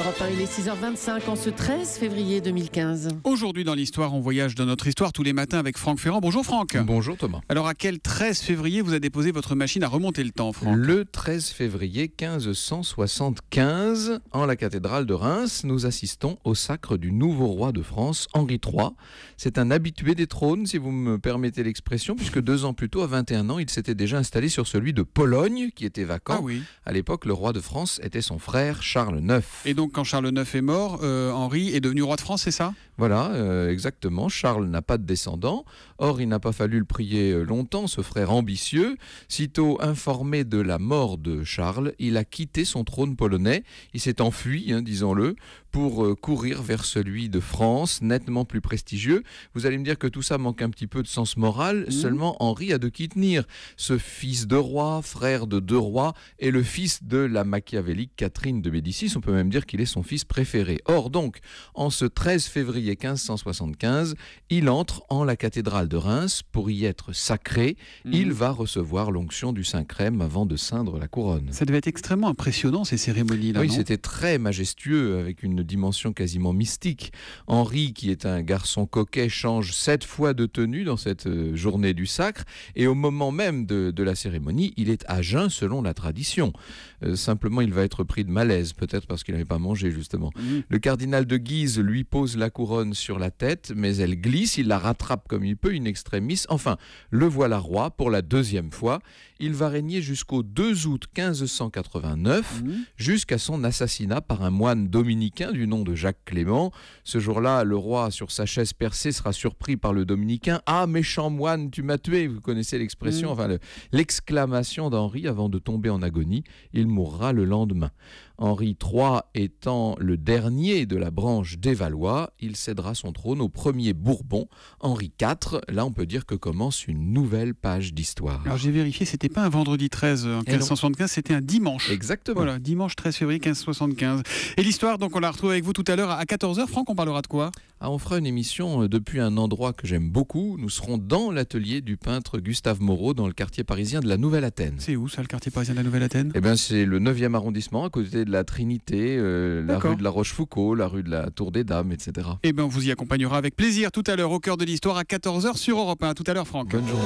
Europe 1, il est 6h25 en ce 13 février 2015. Aujourd'hui dans l'histoire, on voyage dans notre histoire tous les matins avec Franck Ferrand. Bonjour Franck. Bonjour Thomas. Alors à quel 13 février vous a déposé votre machine à remonter le temps, Franck? Le 13 février 1575, en la cathédrale de Reims, nous assistons au sacre du nouveau roi de France, Henri III. C'est un habitué des trônes, si vous me permettez l'expression, puisque 2 ans plus tôt, à 21 ans, il s'était déjà installé sur celui de Pologne, qui était vacant. Ah oui. À l'époque, le roi de France était son frère Charles IX. Et donc quand Charles IX est mort, Henri est devenu roi de France, c'est ça? Voilà, exactement. Charles n'a pas de descendant. Or, il n'a pas fallu le prier longtemps, ce frère ambitieux. Sitôt informé de la mort de Charles, il a quitté son trône polonais. Il s'est enfui, disons-le, pour courir vers celui de France, nettement plus prestigieux. Vous allez me dire que tout ça manque un petit peu de sens moral. Seulement, Henri a de qui tenir. Ce fils de roi, frère de 2 rois, est le fils de la machiavélique Catherine de Médicis. On peut même dire qu'il est son fils préféré. Or donc, en ce 13 février 1575, il entre en la cathédrale de Reims pour y être sacré. Il va recevoir l'onction du Saint-Crème avant de ceindre la couronne. Ça devait être extrêmement impressionnant ces cérémonies-là, Oui, non? c'était très majestueux, avec une dimension quasiment mystique. Henri, qui est un garçon coquet, change 7 fois de tenue dans cette journée du sacre, et au moment même de la cérémonie, il est à jeun selon la tradition. Simplement, il va être pris de malaise, peut-être parce qu'il n'avait pas mangé, justement. Le cardinal de Guise lui pose la couronne sur la tête, mais elle glisse, il la rattrape comme il peut, in extremis. Enfin, le voilà roi pour la 2e fois. Il va régner jusqu'au 2 août 1589, jusqu'à son assassinat par un moine dominicain du nom de Jacques Clément. Ce jour-là, le roi, sur sa chaise percée, sera surpris par le dominicain. « Ah, méchant moine, tu m'as tué !» Vous connaissez l'expression, enfin l'exclamation d'Henri avant de tomber en agonie. Il mourra le lendemain. Henri III étant le dernier de la branche des Valois, il cédera son trône au premier Bourbon, Henri IV. Là, on peut dire que commence une nouvelle page d'histoire. Alors j'ai vérifié, c'était pas un vendredi 13 en 1575, c'était un dimanche. Exactement. Voilà, dimanche 13 février 1575. Et l'histoire, donc on la retrouve avec vous tout à l'heure à 14h. Franck, on parlera de quoi? On fera une émission depuis un endroit que j'aime beaucoup. Nous serons dans l'atelier du peintre Gustave Moreau, dans le quartier parisien de la Nouvelle-Athènes. C'est où ça, le quartier parisien de la Nouvelle-Athènes? Eh bien, c'est le 9e arrondissement, à côté de la Trinité, la rue de la Rochefoucauld, la rue de la Tour des Dames, etc. Eh bien, on vous y accompagnera avec plaisir tout à l'heure au cœur de l'histoire à 14h sur Europe 1. À tout à l'heure, Franck. Bonne journée.